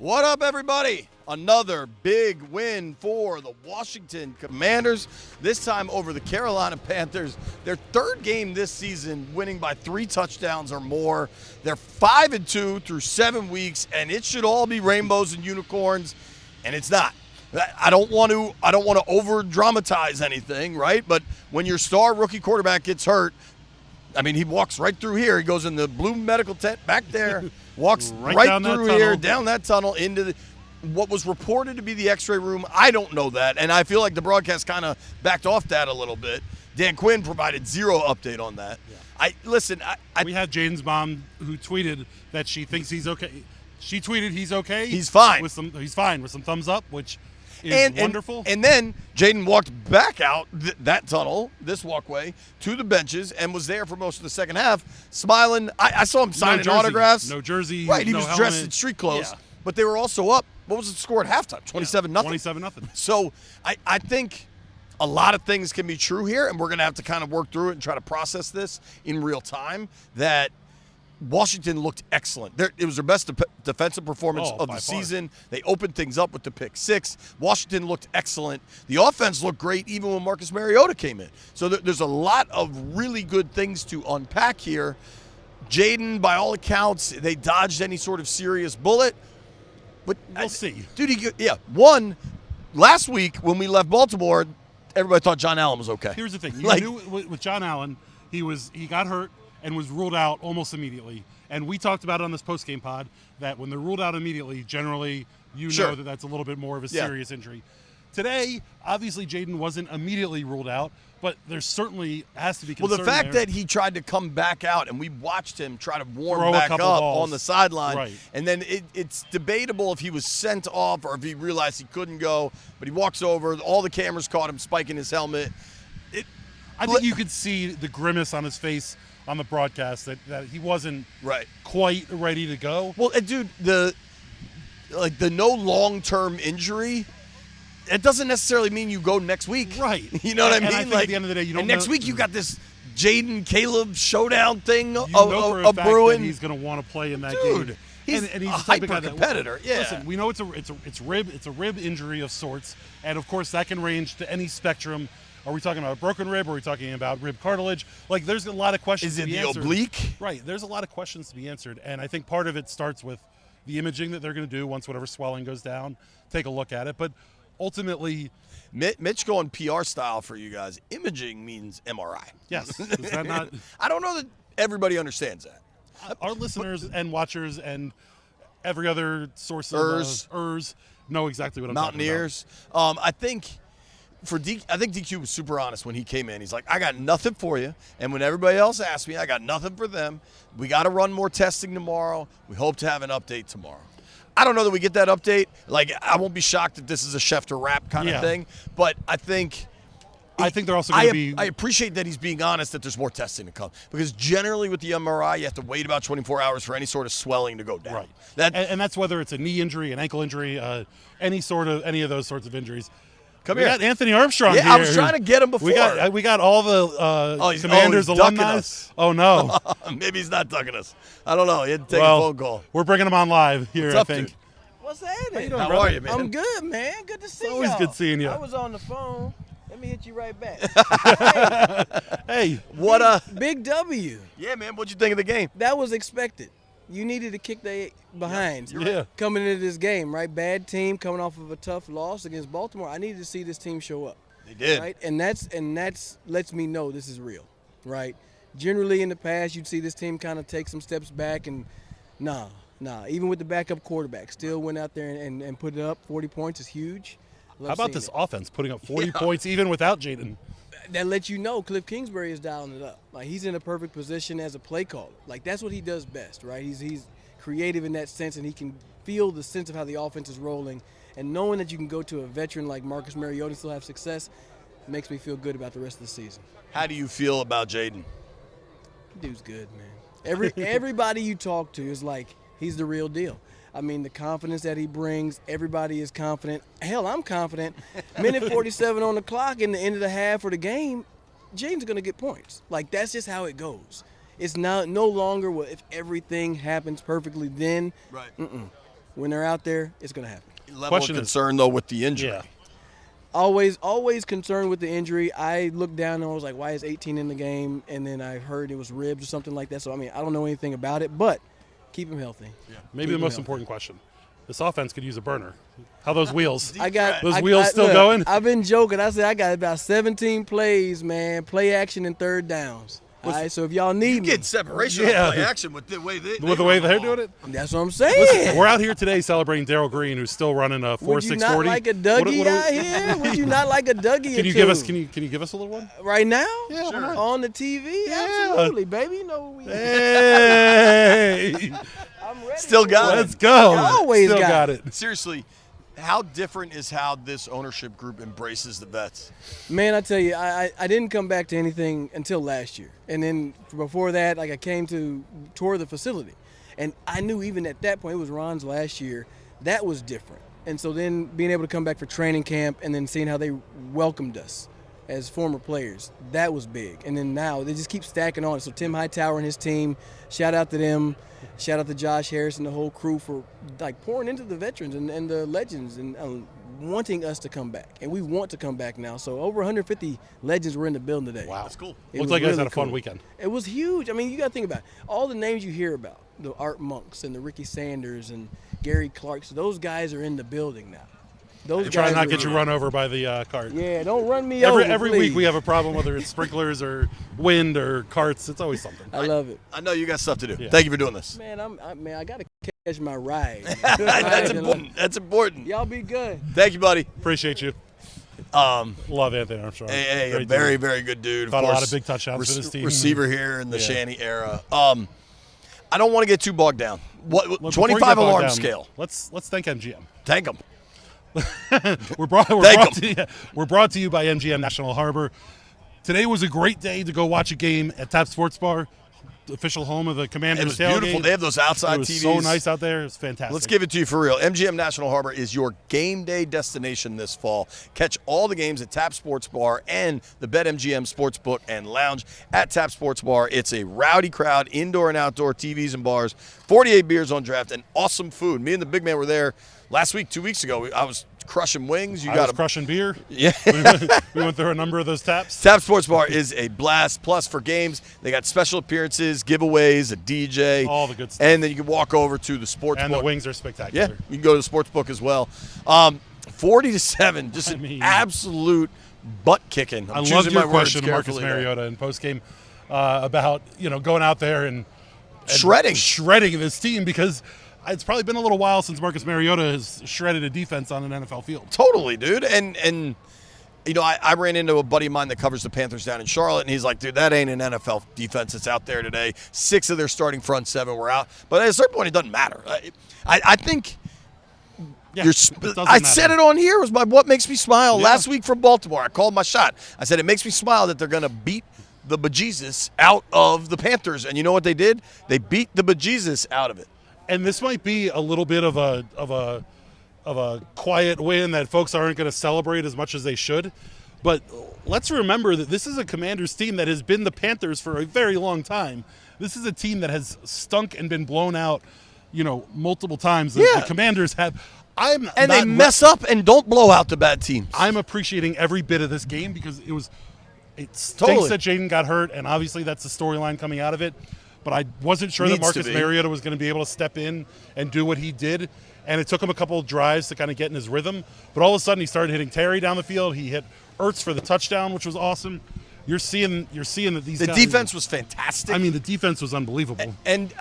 What up, everybody? Another big win for the Washington Commanders, this time over the Carolina Panthers. Their third game this season, winning by 3 touchdowns or more. They're 5-2 through 7 weeks, and it should all be rainbows and unicorns, and it's not. I don't want to over dramatize anything, right? But when your star rookie quarterback gets hurt, I mean, he walks right through here. He goes in the blue medical tent back there, walks right through here, down that tunnel, into what was reported to be the x-ray room. I don't know that, and I feel like the broadcast kind of backed off that a little bit. Dan Quinn provided zero update on that. Yeah. We had Jaden's mom who tweeted that she thinks he's okay. She tweeted he's okay. He's fine. He's fine with some thumbs up, which is wonderful. And then Jaden walked back out that tunnel, this walkway, to the benches, and was there for most of the second half, smiling. I saw him signing autographs. No jersey. Right, he no was helmet. dressed in street clothes, but they were also up. What was the score at halftime? 27-0? 27-0. So I think a lot of things can be true here, and we're going to have to kind of work through it and try to process this in real time, that Washington looked excellent. It was their best defensive performance of the season. They opened things up with the pick 6. Washington looked excellent. The offense looked great even when Marcus Mariota came in. So there's a lot of really good things to unpack here. Jaden, by all accounts, they dodged any sort of serious bullet. But we'll see. Dude, last week when we left Baltimore, everybody thought John Allen was okay. Here's the thing. You knew with John Allen, he got hurt and was ruled out almost immediately. And we talked about it on this post-game pod that when they're ruled out immediately, generally know that that's a little bit more of a serious injury. Today, obviously, Jaden wasn't immediately ruled out, but there certainly has to be concern. Well, the fact that he tried to come back out, and we watched him try to warm back up on the sideline, and then it's debatable if he was sent off or if he realized he couldn't go, but he walks over. All the cameras caught him spiking his helmet. I think you could see the grimace on his face on the broadcast that he wasn't quite ready to go. Well, dude, the no long-term injury, it doesn't necessarily mean you go next week. Right. You know what I mean? I think at the end of the day, you don't know. Next week you got this Jaden Caleb showdown thing for a fact brewing. that he's going to want to play in that game. Dude, he's a hyper-competitor. Listen, we know it's a rib injury of sorts, and of course that can range to any spectrum. Are we talking about a broken rib? Or are we talking about rib cartilage? Like, there's a lot of questions to be answered. Is it the oblique? Right. There's a lot of questions to be answered, and I think part of it starts with the imaging that they're going to do once whatever swelling goes down. Take a look at it, but ultimately, Mitch going PR style for you guys. Imaging means MRI. Yes. Is that not? I don't know that everybody understands that. Our listeners and watchers and every other source of ERS know exactly what I'm talking about. Mountaineers. I think DQ was super honest when he came in. He's like, I got nothing for you. And when everybody else asked me, I got nothing for them. We got to run more testing tomorrow. We hope to have an update tomorrow. I don't know that we get that update. Like, I won't be shocked if this is a Schefter rap kind of thing. But I think they're also going to be. I appreciate that he's being honest that there's more testing to come. Because generally with the MRI, you have to wait about 24 hours for any sort of swelling to go down. Right. And that's whether it's a knee injury, an ankle injury, any of those sorts of injuries. We got Anthony Armstrong here. I was trying to get him before. We got all the Commanders alumni. Oh, no. Maybe he's not ducking us. I don't know. He had to take a phone call. We're bringing him on live here, What's up, I think. Dude? What's happening? How are you, man? I'm good, man. Good to see you. Always good seeing you. I was on the phone. Let me hit you right back. Hey. What a big W. Yeah, man. What'd you think of the game? That was expected. You needed to kick their behinds coming into this game, right? Bad team coming off of a tough loss against Baltimore. I needed to see this team show up. They did. Right? And that's lets me know this is real, right? Generally in the past, you'd see this team kind of take some steps back and nah. Even with the backup quarterback, still went out there and put it up. 40 points is huge. How about this offense putting up 40 points even without Jaden? That lets you know Cliff Kingsbury is dialing it up. Like, he's in a perfect position as a play caller. Like, that's what he does best, right? He's creative in that sense, and he can feel the sense of how the offense is rolling. And knowing that you can go to a veteran like Marcus Mariota and still have success makes me feel good about the rest of the season. How do you feel about Jaden? Dude's good, man. Everybody you talk to is like, he's the real deal. I mean, the confidence that he brings, everybody is confident. Hell, I'm confident. Minute 47 on the clock in the end of the half or the game, Jaden's going to get points. Like, that's just how it goes. It's no longer if everything happens perfectly then. Right. when they're out there, it's going to happen. Level of concern, though, with the injury. Yeah. Always concerned with the injury. I looked down and I was like, why is 18 in the game? And then I heard it was ribs or something like that. So, I mean, I don't know anything about it, but keep him healthy. Yeah. Maybe the most important question. This offense could use a burner. How those wheels? Those wheels still going? I've been joking. I said I got about 17 plays, man. Play action and third downs. All right, so if y'all need me. You get separation on play action with the way they're doing it. That's what I'm saying. Listen, we're out here today celebrating Darrell Green, who's still running a 4.640. Would you not like a Dougie out here? Would you not like a Dougie? Can you give us? Can you give us a little one right now? Yeah, sure. On the TV. Yeah. Absolutely, baby. You know we. Hey, I'm ready. Still got it. Let's go. Always still got it. Seriously. How different is how this ownership group embraces the vets? Man, I tell you, I didn't come back to anything until last year. And then before that, like I came to tour the facility. And I knew even at that point, it was Ron's last year, that was different. And so then being able to come back for training camp and then seeing how they welcomed us as former players, that was big. And then now they just keep stacking on. So Tim Hightower and his team, shout out to them. Shout out to Josh Harris and the whole crew for like pouring into the veterans and the legends and wanting us to come back. And we want to come back now. So over 150 legends were in the building today. Wow. That's cool. Looks like you guys had a fun weekend. It was huge. I mean, you got to think about it. All the names you hear about, the Art Monks and the Ricky Sanders and Gary Clark, so those guys are in the building now. Those guys try not to get you run over by the cart. Yeah, don't run me over. Every week we have a problem, whether it's sprinklers or wind or carts. It's always something. I love it. I know you got stuff to do. Yeah. Thank you for doing this. Man, I got to catch my ride. That's important. That's important. Y'all be good. Thank you, buddy. Appreciate you. Love Anthony Armstrong. Hey, a very, very good dude. Got a lot of big touchdowns for this team. Receiver here in the Shanny era. I don't want to get too bogged down. What 25 alarm scale? Let's thank MGM. Thank them. We're brought to you by MGM National Harbor. Today was a great day to go watch a game at Tap Sports Bar, the official home of the Commanders. It was beautiful. Game. They have those outside it was TVs. So nice out there. It was fantastic. Let's give it to you for real. MGM National Harbor is your game day destination this fall. Catch all the games at Tap Sports Bar and the BetMGM Sportsbook and Lounge at Tap Sports Bar. It's a rowdy crowd, indoor and outdoor TVs and bars, 48 beers on draft, and awesome food. Me and the big man were there last week, 2 weeks ago. I was crushing wings. I was crushing beer. Yeah. We went through a number of those taps. Tap Sports Bar is a blast. Plus, for games, they got special appearances, giveaways, a DJ. All the good stuff. And then you can walk over to the sports and book. The wings are spectacular. Yeah, you can go to the sports book as well. 40-7, just an absolute butt kicking. I loved your question to Marcus Mariota in postgame about going out there and shredding this team, because it's probably been a little while since Marcus Mariota has shredded a defense on an NFL field. Totally, dude. And I ran into a buddy of mine that covers the Panthers down in Charlotte, and he's like, dude, that ain't an NFL defense that's out there today. 6 of their starting front 7 were out. But at a certain point, it doesn't matter. I think I said it on here. It was what makes me smile. Yeah. Last week from Baltimore, I called my shot. I said it makes me smile that they're going to beat the bejesus out of the Panthers. And you know what they did? They beat the bejesus out of it. And this might be a little bit of a quiet win that folks aren't going to celebrate as much as they should. But let's remember that this is a Commanders team that has been the Panthers for a very long time. This is a team that has stunk and been blown out, multiple times. The Commanders have. They mess up and don't blow out the bad teams. I'm appreciating every bit of this game because it stinks that Jaden got hurt, and obviously that's the storyline coming out of it. But I wasn't sure that Marcus Mariota was going to be able to step in and do what he did. And it took him a couple of drives to kind of get in his rhythm. But all of a sudden, he started hitting Terry down the field. He hit Ertz for the touchdown, which was awesome. You're seeing that these guys. The defense was fantastic. I mean, the defense was unbelievable. And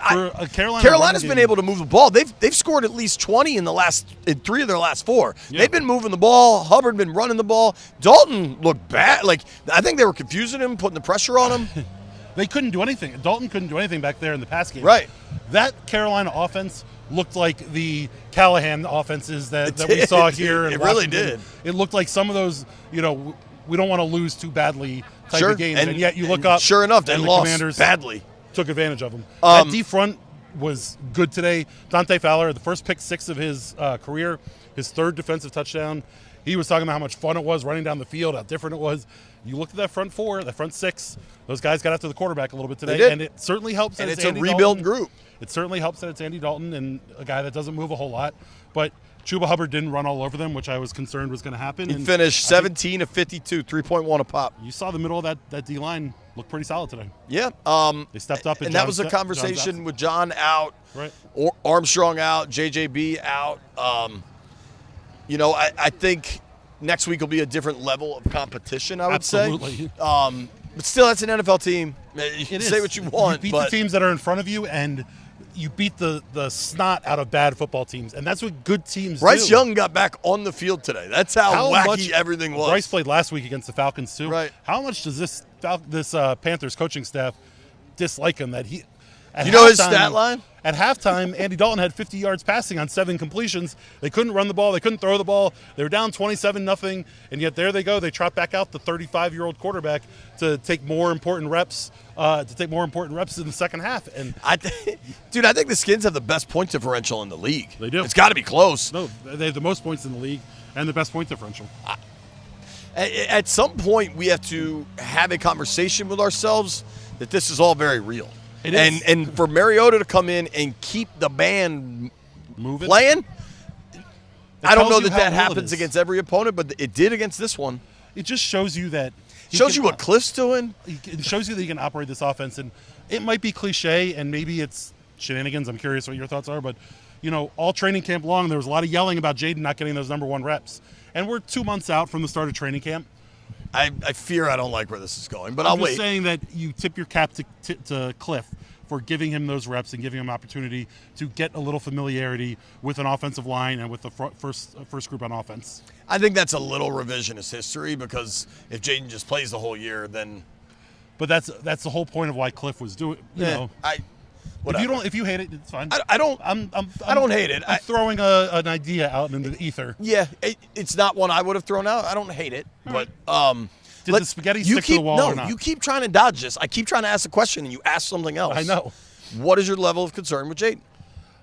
Carolina's been able to move the ball. They've scored at least 20 in 3 of their last 4. Yeah. They've been moving the ball. Hubbard been running the ball. Dalton looked bad. I think they were confusing him, putting the pressure on him. They couldn't do anything. Dalton couldn't do anything back there in the pass game. Right. That Carolina offense looked like the Callahan offenses that we saw here. It really did. It looked like some of those, we don't want to lose too badly type of games. And yet you look up. Sure enough, they lost Commanders badly. Took advantage of them. That D front was good today. Dante Fowler, the first pick 6 of his career, his 3rd defensive touchdown. He was talking about how much fun it was running down the field, how different it was. You looked at that front 4, that front 6. Those guys got after the quarterback a little bit today, and it certainly helps. And it's a rebuild group. It certainly helps that it's Andy Dalton and a guy that doesn't move a whole lot. But Chuba Hubbard didn't run all over them, which I was concerned was going to happen. He finished 17 of 52, 3.1 a pop. You saw the middle of that D-line look pretty solid today. Yeah. They stepped up. And that was a conversation with John out, right? Armstrong out, JJB out. I think next week will be a different level of competition, I would Absolutely. say. But still, that's an NFL team. You can say what you want. You beat the teams that are in front of you, and you beat the snot out of bad football teams, and that's what good teams do. Bryce Young got back on the field today. That's how wacky everything was. Bryce played last week against the Falcons too. Right. How much does this Panthers coaching staff dislike him? That he, his stat line? At halftime, Andy Dalton had 50 yards passing on 7 completions. They couldn't run the ball. They couldn't throw the ball. They were down 27-0, and yet there they go. They trot back out the 35-year-old quarterback to take more important reps. In the second half. And I think the Skins have the best point differential in the league. They do. It's got to be close. No, they have the most points in the league and the best point differential. At some point, we have to have a conversation with ourselves that this is all very real. It is. And for Mariota to come in and keep the band moving, playing, I don't know that how happens against every opponent, but it did against this one. It just shows you that. Shows you what Cliff's doing. It shows you that he can operate this offense, and it might be cliche, and maybe it's shenanigans. I'm curious what your thoughts are, but all training camp long, there was a lot of yelling about Jaden not getting those number 1 reps, and we're 2 months out from the start of training camp. I fear I don't like where this is going, but I'll wait. I'm just saying that you tip your cap to Cliff for giving him those reps and giving him opportunity to get a little familiarity with an offensive line and with the first group on offense. I think that's a little revisionist history, because if Jaden just plays the whole year, then. But that's the whole point of why Cliff was doing. If you hate it, it's fine. I don't hate it. I'm throwing an idea out into the ether. Yeah, it's not one I would have thrown out. I don't hate it, but did the spaghetti stick to the wall or not? You keep trying to dodge this. I keep trying to ask a question, and you ask something else. I know. What is your level of concern with Jaden?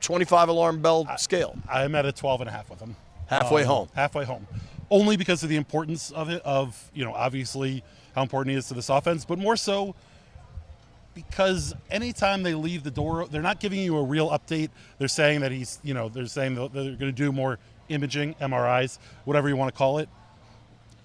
25 alarm bell scale. I'm at a 12.5 with him. Halfway home. Halfway home. Only because of the importance of it, obviously how important he is to this offense, but more so because anytime they leave the door, they're not giving you a real update. They're saying that they're saying that they're going to do more imaging, MRIs, whatever you want to call it.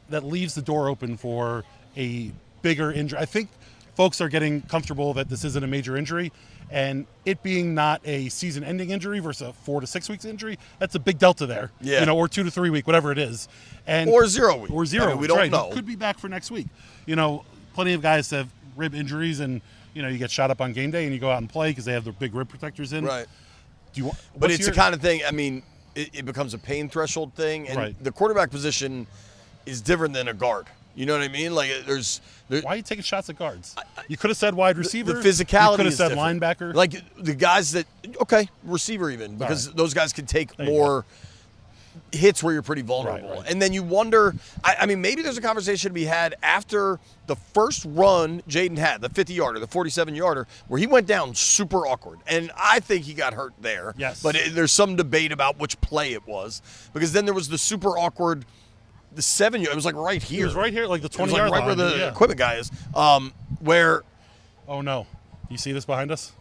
That leaves the door open for a bigger injury. I think folks are getting comfortable that this isn't a major injury, and it being not a season-ending injury versus a 4 to 6 weeks injury, that's a big delta there. Yeah. Or 2 to 3 week, whatever it is. Or 0 week. Or 0 I mean, we don't know. He could be back for next week. Plenty of guys have rib injuries, and you get shot up on game day and you go out and play because they have their big rib protectors in. Right. But it's the kind of thing, I mean, it becomes a pain threshold thing, and the quarterback position is different than a guard. You know what I mean? Like, why are you taking shots at guards? You could have said wide receiver. The physicality. You could have said different. linebacker. Like the guys that receiver even, because those guys can take more hits where you're pretty vulnerable. Right. And then you wonder. I mean, maybe there's a conversation to be had after the first run Jaden had, the 50-yarder, the 47-yarder, where he went down super awkward, and I think he got hurt there. Yes. But there's some debate about which play it was, because then there was the super awkward. The 7-yard, it was like right here. It was right here, like the 20-yard line. Right where the equipment guy is. Where. Oh, no. You see this behind us?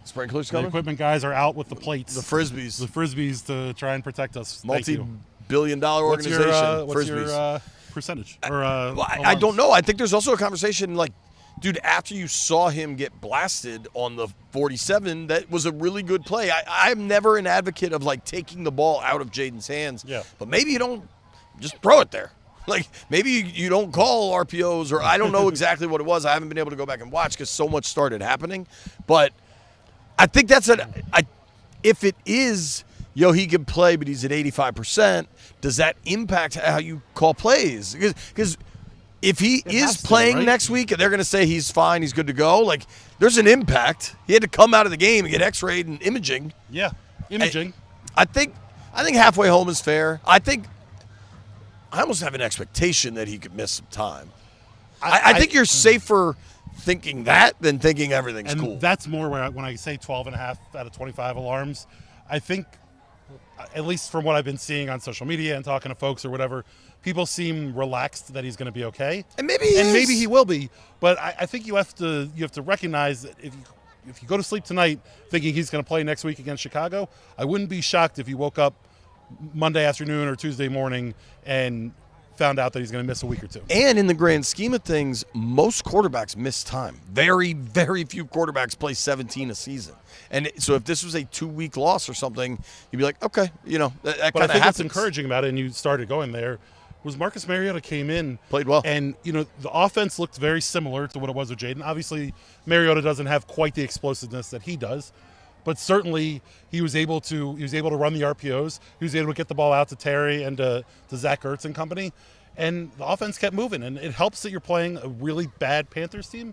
Sprinklers coming? The equipment guys are out with the plates. The Frisbees. The Frisbees to try and protect us. Multi-billion-dollar organization. What's your percentage? I don't know. I think there's also a conversation like, dude, after you saw him get blasted on the 47, that was a really good play. I'm never an advocate of, like, taking the ball out of Jaden's hands. Yeah. But maybe you don't. Just throw it there. Like, maybe you don't call RPOs, or I don't know exactly what it was. I haven't been able to go back and watch because so much started happening. But I think that's if it is, he can play, but he's at 85%, does that impact how you call plays? Because if he is playing next week and they're going to say he's fine, he's good to go, like, there's an impact. He had to come out of the game and get x-rayed and imaging. Yeah, imaging. I think halfway home is fair. I almost have an expectation that he could miss some time. I think you're safer thinking that than thinking everything's cool. And that's more when I say 12.5 out of 25 alarms, I think, at least from what I've been seeing on social media and talking to folks or whatever, people seem relaxed that he's going to be okay. And maybe he maybe he will be. But I think you have to recognize that if you go to sleep tonight thinking he's going to play next week against Chicago, I wouldn't be shocked if you woke up Monday afternoon or Tuesday morning and found out that he's going to miss a week or two. And in the grand scheme of things, most quarterbacks miss time. Very, very few quarterbacks play 17 a season. And so if this was a 2-week loss or something, you'd be like, okay, that kind of happens. But I think what's encouraging about it, and you started going there, was Marcus Mariota came in. Played well. And, the offense looked very similar to what it was with Jaden. Obviously, Mariota doesn't have quite the explosiveness that he does. But certainly he was able to run the RPOs. He was able to get the ball out to Terry and to Zach Ertz and company. And the offense kept moving. And it helps that you're playing a really bad Panthers team.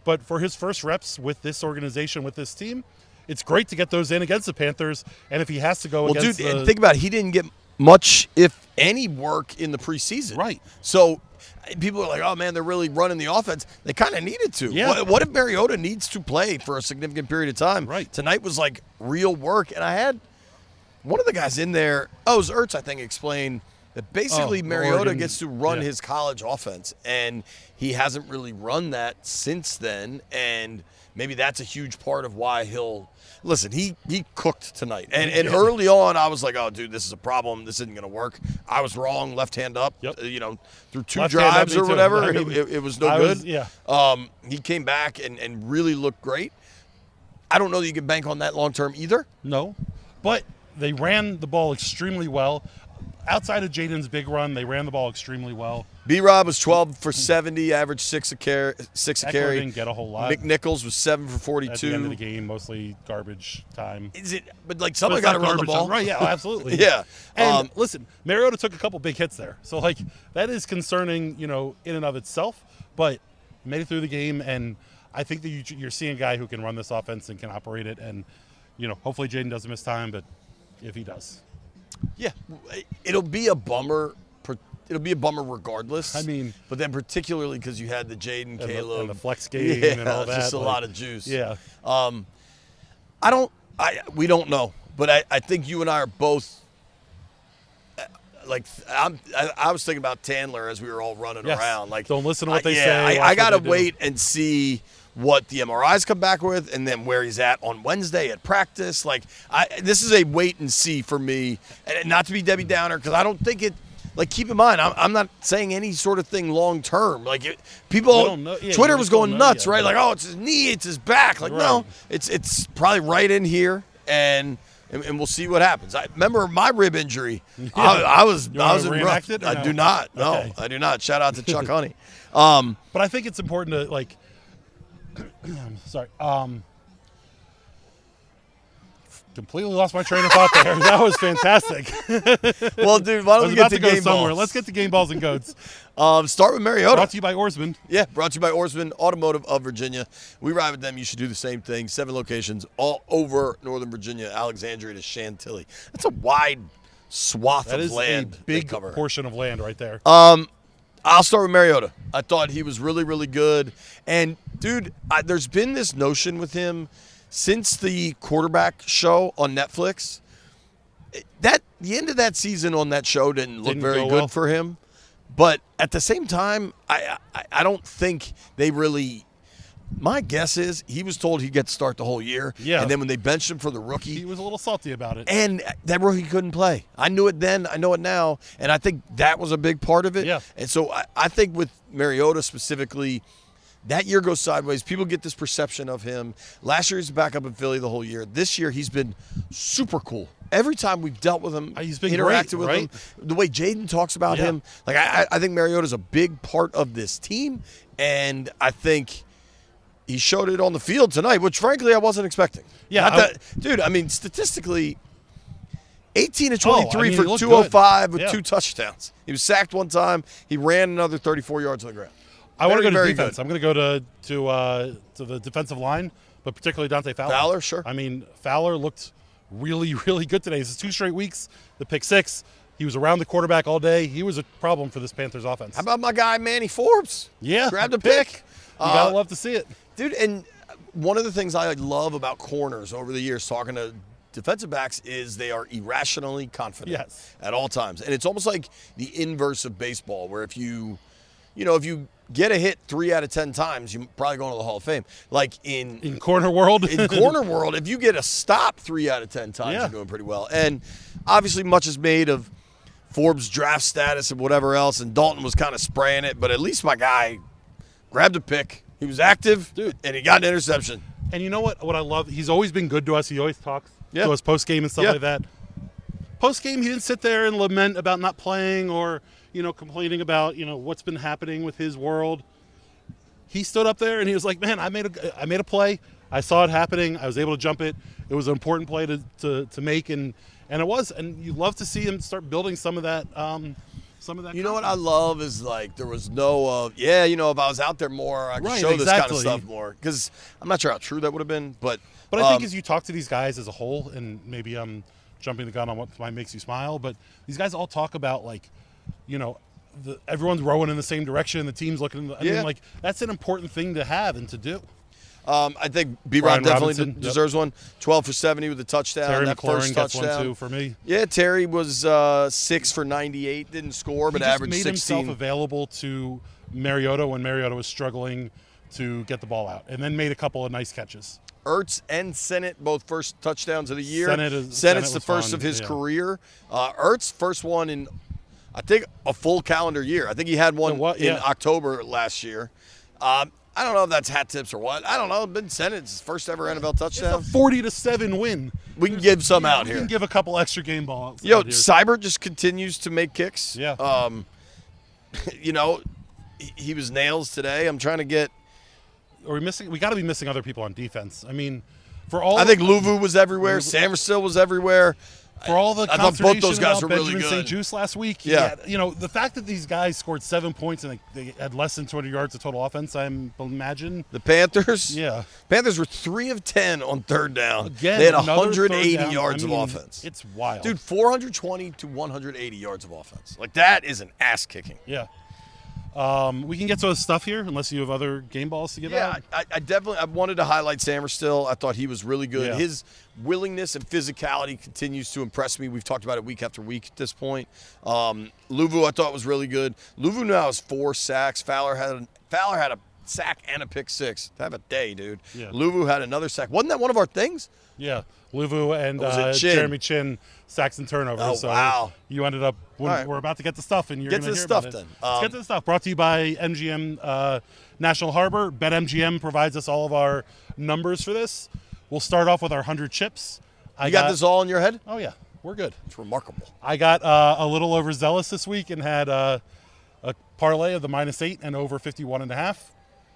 But for his first reps with this organization, with this team, it's great to get those in against the Panthers. And if he has to go against and think about it. He didn't get much, if any, work in the preseason. Right. So people are like, oh, man, they're really running the offense. They kind of needed to. Yeah. What if Mariota needs to play for a significant period of time? Right. Tonight was like real work. And I had one of the guys in there, it was Ertz, I think, explained that basically Mariota gets to run his college offense. And he hasn't really run that since then. And maybe that's a huge part of why he'll – listen, he cooked tonight. And early on, I was like, oh, dude, this is a problem. This isn't going to work. I was wrong, left hand up, through 2 left drives or whatever. I mean, it was no good. Yeah. He came back and really looked great. I don't know that you can bank on that long term either. No. But they ran the ball extremely well. Outside of Jaden's big run, they ran the ball extremely well. B-Rob was 12 for 70, averaged 6 a carry. Eckler didn't get a whole lot. McNichols was 7 for 42. At the end of the game, mostly garbage time. Is it? But like somebody got to run the ball, right? Yeah, absolutely. Yeah. And listen, Mariota took a couple big hits there, so like that is concerning, in and of itself. But made it through the game, and I think that you're seeing a guy who can run this offense and can operate it, and hopefully Jaden doesn't miss time, but if he does. Yeah, it'll be a bummer. It'll be a bummer regardless. I mean, but then particularly because you had the Jaden, Caleb, and the flex game, and all that. Just a lot of juice. Yeah. We don't know, but I think you and I are both. I was thinking about Tandler as we were all running around. Like, don't listen to what they say. I gotta wait and see what the MRIs come back with, and then where he's at on Wednesday at practice. This is a wait and see for me, and not to be Debbie Downer, because I don't think it. Like, keep in mind, I'm not saying any sort of thing long term. Twitter was going nuts, right? Like, oh, it's his knee, it's his back. Like, no, it's probably right in here, and we'll see what happens. I remember my rib injury. Yeah. I was in rough. It, I do not. No, okay. I do not. Shout out to Chuck Honey. But I think it's important to sorry. Completely lost my train of thought there. That was fantastic. Well, dude, why don't we get to game balls? Let's get to game balls and goats. Start with Mariota. Brought to you by Oarsman. Yeah, brought to you by Oarsman Automotive of Virginia. We ride with them. You should do the same thing. 7 locations all over Northern Virginia, Alexandria to Chantilly. That's a wide swath of land. That is a big portion of land right there. I'll start with Mariota. I thought he was really, really good. And, dude, there's been this notion with him since the quarterback show on Netflix. The end of that season on that show didn't look very good for him. But at the same time, I don't think they really – my guess is he was told he'd get to start the whole year. Yeah. And then when they benched him for the rookie – he was a little salty about it. And that rookie couldn't play. I knew it then. I know it now. And I think that was a big part of it. Yeah. And so I think with Mariota specifically – that year goes sideways. People get this perception of him. Last year, he's back up in Philly the whole year. This year, he's been super cool. Every time we've dealt with him, he's been interacted with right? him, the way Jaden talks about him. Like I think Mariota's a big part of this team, and I think he showed it on the field tonight, which, frankly, I wasn't expecting. Yeah. Dude, I mean, statistically, 18 to 23 for 205 with 2 touchdowns. He was sacked one time. He ran another 34 yards on the ground. I want to go to defense. Good. I'm going to go to the defensive line, but particularly Dante Fowler. Fowler, sure. I mean, Fowler looked really, really good today. This is 2 straight weeks. The pick 6. He was around the quarterback all day. He was a problem for this Panthers offense. How about my guy Manny Forbes? Yeah. Grabbed a pick. You got to love to see it. Dude, and one of the things I love about corners over the years talking to defensive backs is they are irrationally confident at all times. And it's almost like the inverse of baseball, where if you if you get a hit 3 out of 10 times, you probably go into the Hall of Fame. Like in corner world, if you get a stop 3 out of 10 times, you're doing pretty well. And obviously, much is made of Forbes' draft status and whatever else. And Dalton was kind of spraying it, but at least my guy grabbed a pick. He was active, and he got an interception. And you know what I love? He's always been good to us. He always talks to us post game and stuff like that. Post game, he didn't sit there and lament about not playing or complaining about what's been happening with his world. He stood up there and he was like, "Man, I made a play. I saw it happening. I was able to jump it. It was an important play to make, and it was. And you love to see him start building some of that. You know what I love is like there was no if I was out there more, I could show this kind of stuff more. Because I'm not sure how true that would have been, but I think as you talk to these guys as a whole, and maybe I'm jumping the gun on what makes you smile, but these guys all talk about like, everyone's rowing in the same direction. The team's looking. I mean, like that's an important thing to have and to do. I think B-Rob definitely deserves one. 12 for 70 with a touchdown. Terry that McLaurin first gets touchdown. One too for me. Yeah, Terry was 6 for 98. Didn't score, but averaged 16. He just made himself available to Mariota when Mariota was struggling to get the ball out, and then made a couple of nice catches. Ertz and Sennett, both first touchdowns of the year. Sennett's the first of his career. Ertz, first one in, I think, a full calendar year. I think he had one in October last year. I don't know if that's hat tips or what. I don't know. Ben Sennett's first ever NFL touchdown. It's a 40-7 win. We can give some out here. We can give a couple extra game balls. Seibert just continues to make kicks. Yeah. He was nails today. I'm trying to get. Are we missing? We got to be missing other people on defense. I mean, I think Luvu was everywhere. Samerstill was everywhere. For all the I thought both those guys were Benjamin really good. St. Juice last week, the fact that these guys scored 7 points and they had less than 200 yards of total offense, I imagine. The Panthers? Yeah. Panthers were 3 of 10 on third down. Again, they had 180 yards of offense. It's wild. Dude, 420 to 180 yards of offense. Like, that is an ass kicking. Yeah. We can get to the stuff here, unless you have other game balls to give out. Yeah, I wanted to highlight Samerstill. I thought he was really good. Yeah. His willingness and physicality continues to impress me. We've talked about it week after week at this point. Luvu, I thought, was really good. Luvu now has 4 sacks. Fowler had a sack and a pick 6. Have a day, dude. Yeah. Luvu had another sack. Wasn't that one of our things? Yeah. Luvu and Jeremy Chin sacks and turnovers. Oh, so wow. You ended up, we're about to get to stuff, and you're going to hear about it. Then. Let's get to the stuff. Brought to you by MGM National Harbor. BetMGM provides us all of our numbers for this. We'll start off with our 100 chips. You got this all in your head? Oh, yeah. We're good. It's remarkable. I got a little overzealous this week and had a parlay of the -8 and over 51.5.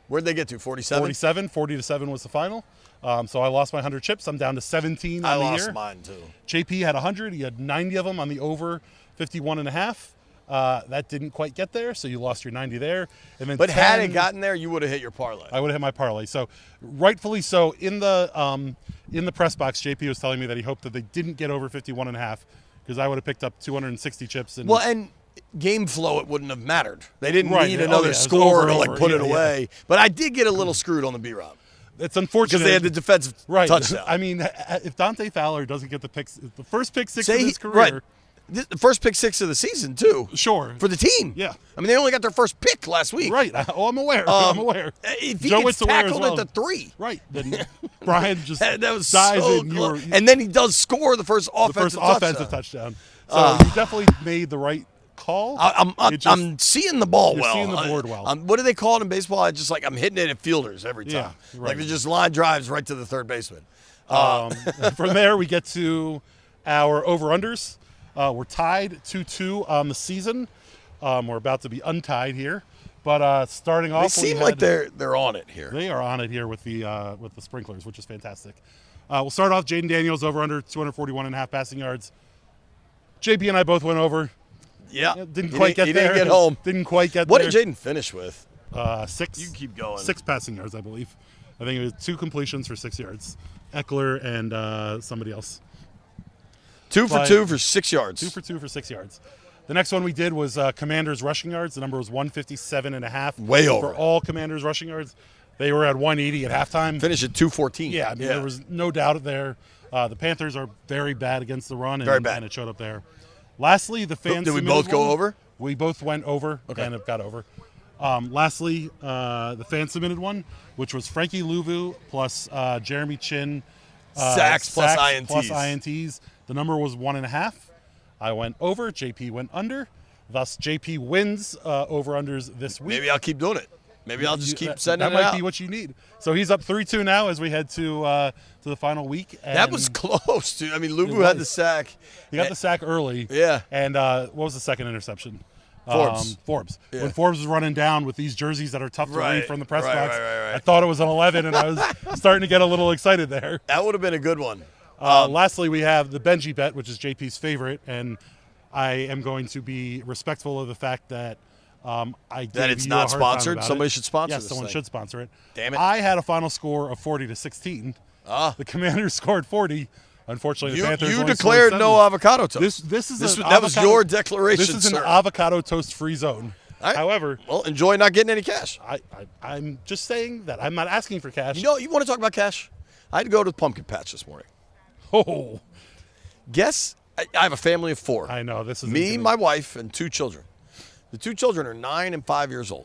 Where'd they get to, 47? 47, 40-7 was the final. So I lost my 100 chips. I'm down to 17 on the year. I lost mine, too. JP had 100. He had 90 of them on the over 51.5. That didn't quite get there, so you lost your 90 there. And then but had it gotten there, you would have hit your parlay. I would have hit my parlay. So rightfully so. In the press box, JP was telling me that he hoped that they didn't get over 51.5 because I would have picked up 260 chips. And game flow, it wouldn't have mattered. They didn't need another score to put it away. Yeah. But I did get a little screwed on the B-Rob. It's unfortunate because they had the defensive touchdown. I mean, if Dante Fowler doesn't get the first pick 6 of his career. Right. The first pick 6 of the season, too. Sure. For the team. Yeah. I mean, they only got their first pick last week. Right. Oh, I'm aware. I'm aware. If he gets tackled at the 3. Right. Then Brian just that was dies so in. And then he does score the first offensive touchdown. So you definitely made the right call. I'm seeing the ball well. Seeing the board well. What do they call it in baseball? I'm hitting it at fielders every time. Yeah, right. Like they're just line drives right to the third baseman. From there, we get to our over-unders. We're tied 2-2 on the season. We're about to be untied here. But starting off, they seem like they're on it here. They are on it here with the sprinklers, which is fantastic. We'll start off Jaden Daniels over/under 241.5 passing yards. JP and I both went over. Yeah, didn't quite get there. He didn't get home. Didn't quite get what there. What did Jaden finish with? 6. You keep going. 6 passing yards, I believe. I think it was 2 completions for 6 yards. Eckler and somebody else. 2 for 2 for 6 yards. 2 for 2 for 6 yards. The next one we did was Commanders rushing yards. The number was 157.5. Way over. For all Commanders rushing yards. They were at 180 at halftime. Finished at 214. Yeah, I mean, there was no doubt there. The Panthers are very bad against the run, and it showed up there. Lastly, the fans. Did we both go over? We both went over and have got over. Lastly, the fan-submitted one, which was Frankie Louvu plus Jeremy Chin. Sacks plus INTs. Plus INTs. The number was 1.5. I went over. JP went under. Thus, JP wins over-unders this week. Maybe I'll keep doing it. Maybe I'll just keep sending it out. That might be what you need. So he's up 3-2 now as we head to the final week. And that was close, dude. I mean, Louvu had the sack. He got the sack early. Yeah. And what was the second interception? Forbes. Yeah. When Forbes was running down with these jerseys that are tough to read from the press box, right. I thought it was an 11, and I was starting to get a little excited there. That would have been a good one. Lastly, we have the Benji bet, which is JP's favorite, and I am going to be respectful of the fact that that it's not sponsored. Somebody should sponsor this. Yes, someone should sponsor it. Damn it! I had a final score of 40-16. The Commanders scored 40. Unfortunately, the Panthers you only declared scored 7. no avocado toast. That was your declaration. This is sir. an avocado toast free zone. Right. However, well, enjoy not getting any cash. I'm just saying that I'm not asking for cash. You know, you want to talk about cash? I had to go to the pumpkin patch this morning. Oh, guess I have a family of 4. I know this is me, my wife, and 2 children. The 2 children are 9 and 5 years old.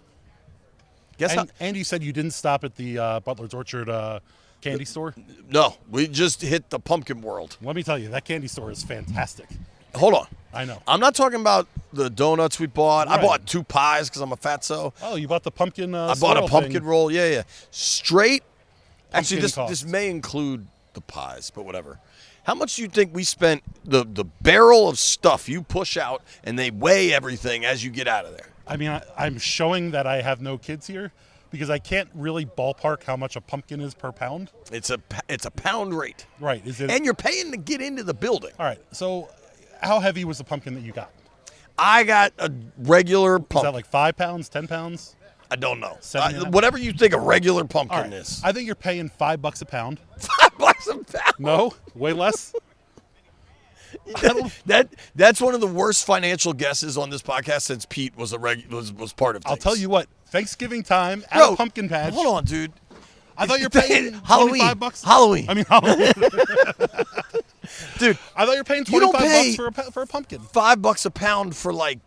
Guess how? And you said you didn't stop at the Butler's Orchard candy store? No, we just hit the pumpkin world. Let me tell you, that candy store is fantastic. Hold on. I know. I'm not talking about the donuts we bought. Right. I bought 2 pies because I'm a fatso. Oh, you bought the pumpkin I bought a pumpkin roll. Yeah. Straight. Actually, Pumpkin this may include the pies, but whatever. How much do you think we spent the barrel of stuff you push out and they weigh everything as you get out of there? I mean, I'm showing that I have no kids here because I can't really ballpark how much a pumpkin is per pound. It's a pound rate. Right. Is it? And you're paying to get into the building. All right. So how heavy was the pumpkin that you got? I got a regular pumpkin. Is that like 5 pounds, 10 pounds? I don't know. 7.5? Whatever you think a regular pumpkin Right. is. I think you're paying $5 a pound. $5 a pound? No? Way less? That's one of the worst financial guesses on this podcast since Pete was was part of things. I'll tell you what. Thanksgiving time at a pumpkin patch. Hold on, dude. I thought you were paying Halloween. $25. Halloween. I mean, Halloween. Dude, I thought you were paying $25 for a pumpkin. $5 a pound for like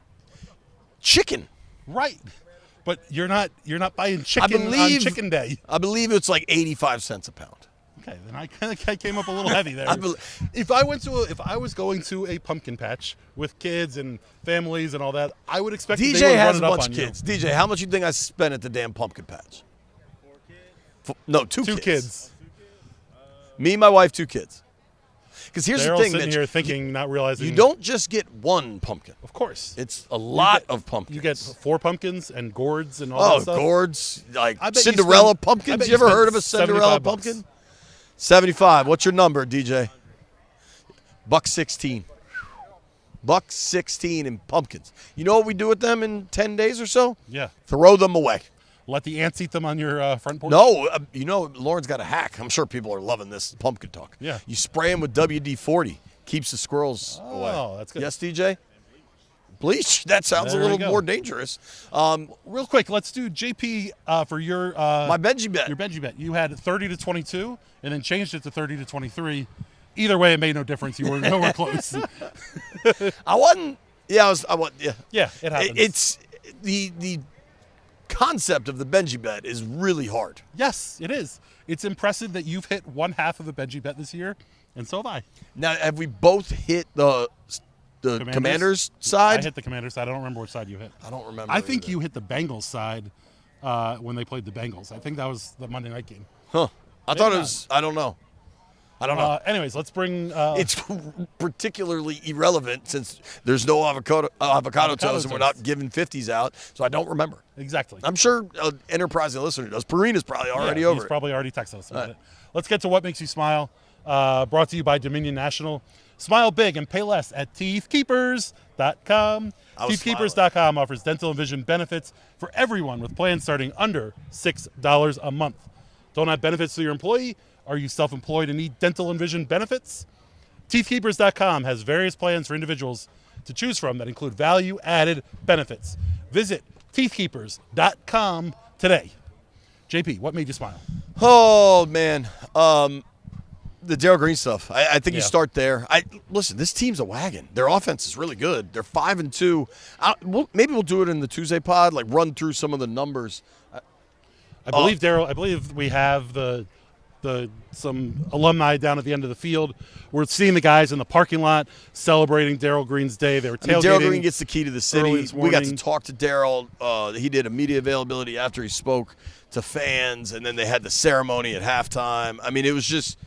chicken. Right. But you're not buying chicken on chicken day. I believe it's like 85 cents a pound. Okay, then I came up a little heavy there. If I was going to a pumpkin patch with kids and families and all that, I would expect DJ that they would has a run it up bunch on of kids. you. DJ, how much you think I spent at the damn pumpkin patch? 4 kids? No, 2 Two kids. Me, my wife, 2 kids. Because here's They're the all thing, sitting Mitch, here thinking, not realizing. you don't just get 1 pumpkin. Of course. It's a lot of pumpkins. You get 4 pumpkins and gourds and all that stuff. Gourds, like I bet Cinderella I pumpkins. bet You ever spent heard of a Cinderella $75. pumpkin? 75. What's your number, DJ? $1.16. $1.16 in pumpkins. You know what we do with them in 10 days or so? Yeah. Throw them away. Let the ants eat them on your front porch? No, Lauren's got a hack. I'm sure people are loving this pumpkin talk. Yeah. You spray them with WD-40. Keeps the squirrels away. Oh, that's good. Yes, DJ? Bleach? That sounds There a little we go. more dangerous. Real quick, let's do JP for your My Benji bet. Your Benji bet. You had 30-22 and then changed it to 30-23. Either way, it made no difference. You were nowhere close. I wasn't. Yeah, I was. Yeah. Yeah, it happens. It's the concept of the Benji bet is really hard. Yes, it is. It's impressive that you've hit 1/2 of a Benji bet this year, and so have I. Now, have we both hit the Commanders side? I hit the Commanders side. I don't remember which side you hit. I don't remember. I think either. you hit the Bengals side when they played the Bengals. I think that was the Monday night game. Huh. I thought it was. I don't know. Anyways, let's bring. It's particularly irrelevant since there's no avocado toast and we're not giving 50s out, so I don't remember. Exactly. I'm sure an enterprising listener does. Perina's probably already over he's it. probably already texted us about it. Let's get to what makes you smile. Brought to you by Dominion National. Smile big and pay less at teethkeepers.com. Teethkeepers.com offers dental and vision benefits for everyone with plans starting under $6 a month. Don't have benefits to your employee? Are you self-employed and need dental and vision benefits? Teethkeepers.com has various plans for individuals to choose from that include value-added benefits. Visit teethkeepers.com today. JP, what made you smile? Oh, man. the Darrell Green stuff. I think you start there. Listen, this team's a wagon. Their offense is really good. They're 5-2. Maybe we'll do it in the Tuesday pod, like run through some of the numbers. I believe Darrell. I believe we have some alumni down at the end of the field. We're seeing the guys in the parking lot celebrating Darrell Green's day. They were tailgating. Darrell Green gets the key to the city. We got to talk to Darrell. He did a media availability after he spoke to fans, and then they had the ceremony at halftime. I mean, it was just,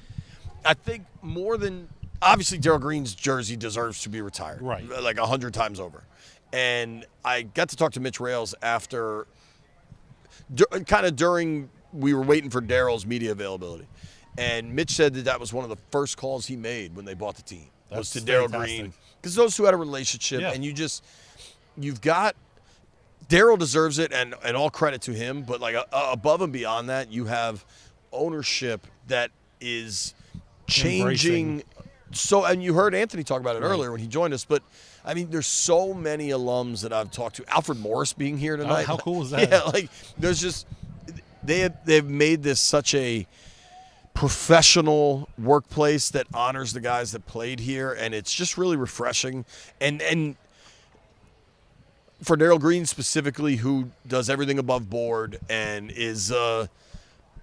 I think more than, obviously Darrell Green's jersey deserves to be retired. Right. Like 100 times over. And I got to talk to Mitch Rales after, kind of during, we were waiting for Darrell's media availability. And Mitch said that was one of the first calls he made when they bought the team. Was to Darrell Green. Because those two had a relationship. Yeah. And you've got, Darrell deserves it, and all credit to him. But like above and beyond that, you have ownership that is changing. So, and you heard Anthony talk about it earlier when he joined us. But I mean, there's so many alums that I've talked to. Alfred Morris being here tonight. How cool is that? Yeah, like there's just, they've made this such a professional workplace that honors the guys that played here, and it's just really refreshing. And for Darrell Green specifically, who does everything above board and is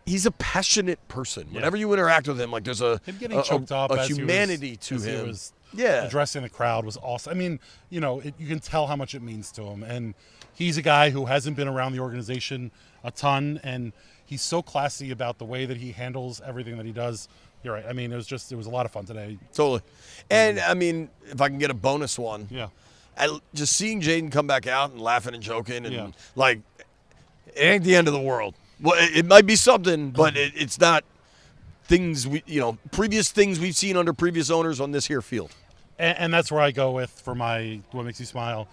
he's a passionate person. Yeah. Whenever you interact with him, like there's a humanity to him. He was addressing the crowd was awesome. I mean, you can tell how much it means to him, and he's a guy who hasn't been around the organization a ton, and he's so classy about the way that he handles everything that he does. You're right. I mean, it was a lot of fun today. Totally. And, I mean, if I can get a bonus one. Yeah. Just seeing Jaden come back out and laughing and joking and, like, it ain't the end of the world. Well, it might be something, but it's not things previous things we've seen under previous owners on this here field. And that's where I go with for my What Makes You Smile.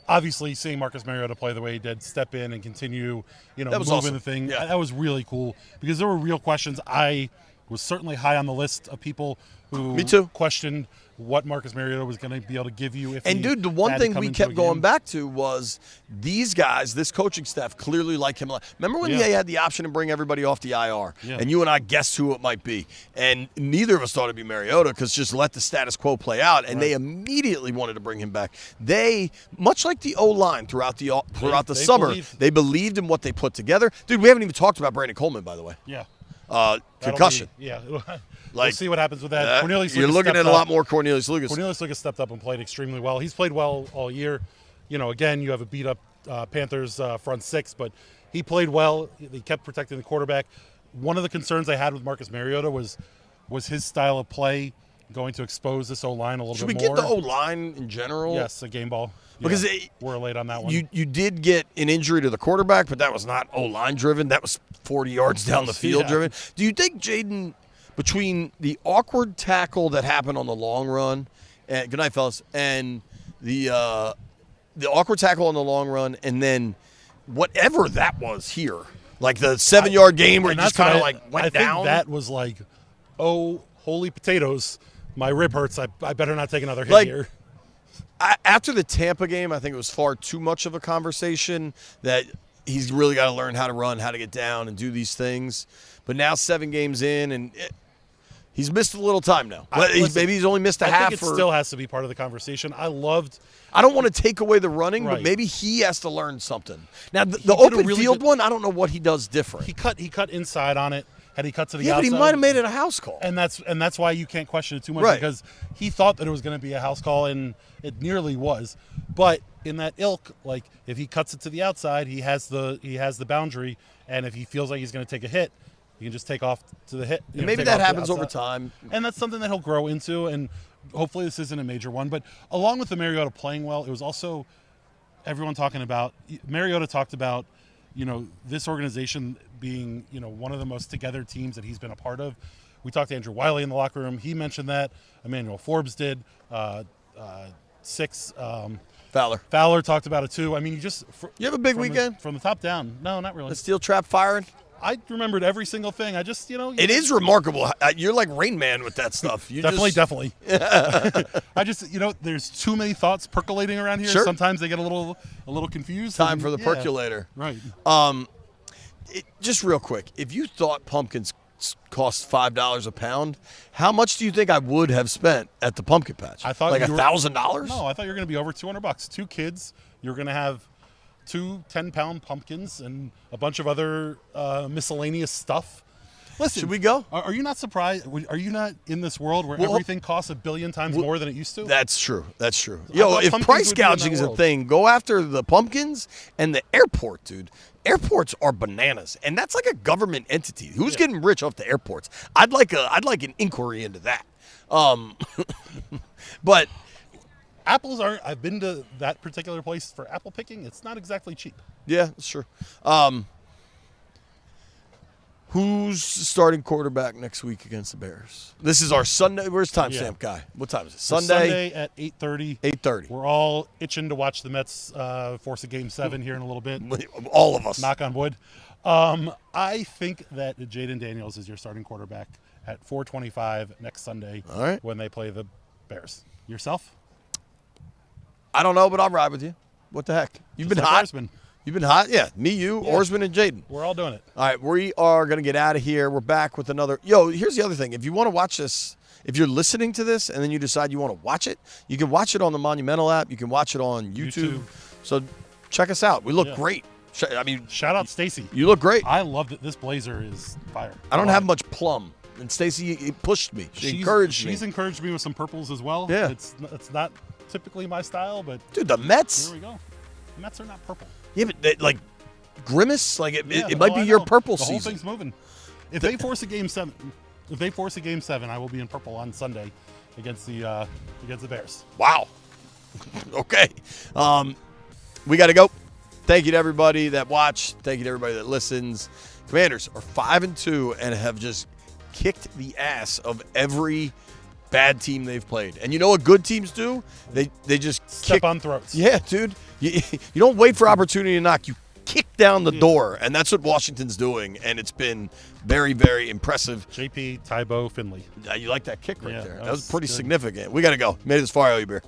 Obviously, seeing Marcus Mariota play the way he did, step in and continue, moving awesome. the thing, yeah. That was really cool because there were real questions. I was certainly high on the list of people who Me too. questioned what Marcus Mariota was going to be able to give you. The one thing we kept going back to was these guys, this coaching staff, clearly like him a lot. Remember when they had the option to bring everybody off the IR, and you and I guessed who it might be, and neither of us thought it'd be Mariota because just let the status quo play out, and they immediately wanted to bring him back. They, much like the O-line throughout the summer, they believed in what they put together. Dude, we haven't even talked about Brandon Coleman, by the way. Yeah. Concussion. We'll see what happens with that. Cornelius you're looking at a lot more Cornelius Lucas. Cornelius Lucas stepped up and played extremely well. He's played well all year. Again, you have a beat-up Panthers front six, but he played well. He kept protecting the quarterback. One of the concerns I had with Marcus Mariota was his style of play going to expose this O-line a little bit more. Should we get the O-line in general? Yes, a game ball. Because we're late on that one. You did get an injury to the quarterback, but that was not O-line driven. That was 40 yards down the field driven. Do you think Jaden, between the awkward tackle that happened on the long run, and good night, fellas, and the awkward tackle on the long run, and then whatever that was here, like the 7-yard game where it just kind of went down? I think that was like, oh, holy potatoes, my rib hurts. I better not take another hit here. After the Tampa game, I think it was far too much of a conversation that he's really got to learn how to run, how to get down and do these things. But now 7 games in, and he's missed a little time now. Maybe he's only missed a half. I think it still has to be part of the conversation. I don't want to take away the running, but maybe he has to learn something. Now, the open field one, I don't know what he does different. He cut inside on it. Had he cut to the outside? Yeah, but he might have made it a house call. And that's why you can't question it too much because he thought that it was going to be a house call, and it nearly was. But in that ilk, like if he cuts it to the outside, he has the boundary, and if he feels like he's going to take a hit, he can just take off to the hit. Maybe that happens over time. And that's something that he'll grow into, and hopefully this isn't a major one. But along with the Mariota playing well, it was also everyone talking about – Mariota talked about – this organization being, one of the most together teams that he's been a part of. We talked to Andrew Wiley in the locker room. He mentioned that. Emmanuel Forbes did. Fowler talked about it too. I mean, you have a big weekend? From the top down. No, not really. The steel trap firing? I remembered every single thing. I just, It is remarkable. You're like Rain Man with that stuff. Definitely. I just, there's too many thoughts percolating around here. Sure. Sometimes they get a little confused. Time for the percolator. Right. Just real quick, if you thought Pumpkins cost $5 a pound. How much do you think I would have spent at the pumpkin patch? I thought like $1,000. No, I thought you were going to be over $200. 2 kids. You're going to have 2 10-pound pumpkins and a bunch of other miscellaneous stuff. Listen, should we go? Are you not surprised? Are you not in this world where everything costs 1 billion times more than it used to? That's true. That's true. So Yo, if price gouging is a thing, go after the pumpkins and the airport, dude. Airports are bananas, and that's like a government entity. Who's getting rich off the airports? I'd like an inquiry into that. But apples aren't. I've been to that particular place for apple picking. It's not exactly cheap. Yeah, that's true. Who's starting quarterback next week against the Bears? This is our Sunday. Where's timestamp guy? What time is it? Sunday at 8:30. 8:30. We're all itching to watch the Mets force a Game 7 here in a little bit. All of us. Knock on wood. I think that Jaden Daniels is your starting quarterback at 4:25 next Sunday. All right. When they play the Bears. Yourself? I don't know, but I'll ride with you. What the heck? You've been hot. Orsman. You've been hot? Yeah. Me, you, Orsman, and Jaden. We're all doing it. All right. We are going to get out of here. We're back with another. Yo, here's the other thing. If you want to watch this, if you're listening to this and then you decide you want to watch it, you can watch it on the Monumental app. You can watch it on YouTube. So check us out. We look great. I mean, shout out Stacy. You look great. I love that this blazer is fire. I don't have much plum. And Stacy pushed me. She encouraged me. She's encouraged me with some purples as well. Yeah. It's not typically my style, but dude, the Mets. Here we go. The Mets are not purple. Yeah, but they, like grimace, like it might be your purple season. The whole thing's moving. If they force a Game 7, I will be in purple on Sunday against the Bears. Wow. Okay. We got to go. Thank you to everybody that watched. Thank you to everybody that listens. Commanders are 5-2 and have just kicked the ass of every bad team they've played. And you know what good teams do? They just step on throats. Yeah, dude. You don't wait for opportunity to knock. You kick down the door, and that's what Washington's doing, and it's been very, very impressive. JP, Tybo, Finley. You like that kick right there. That was pretty good. significant. We got to go. Made it this far, I owe you beer.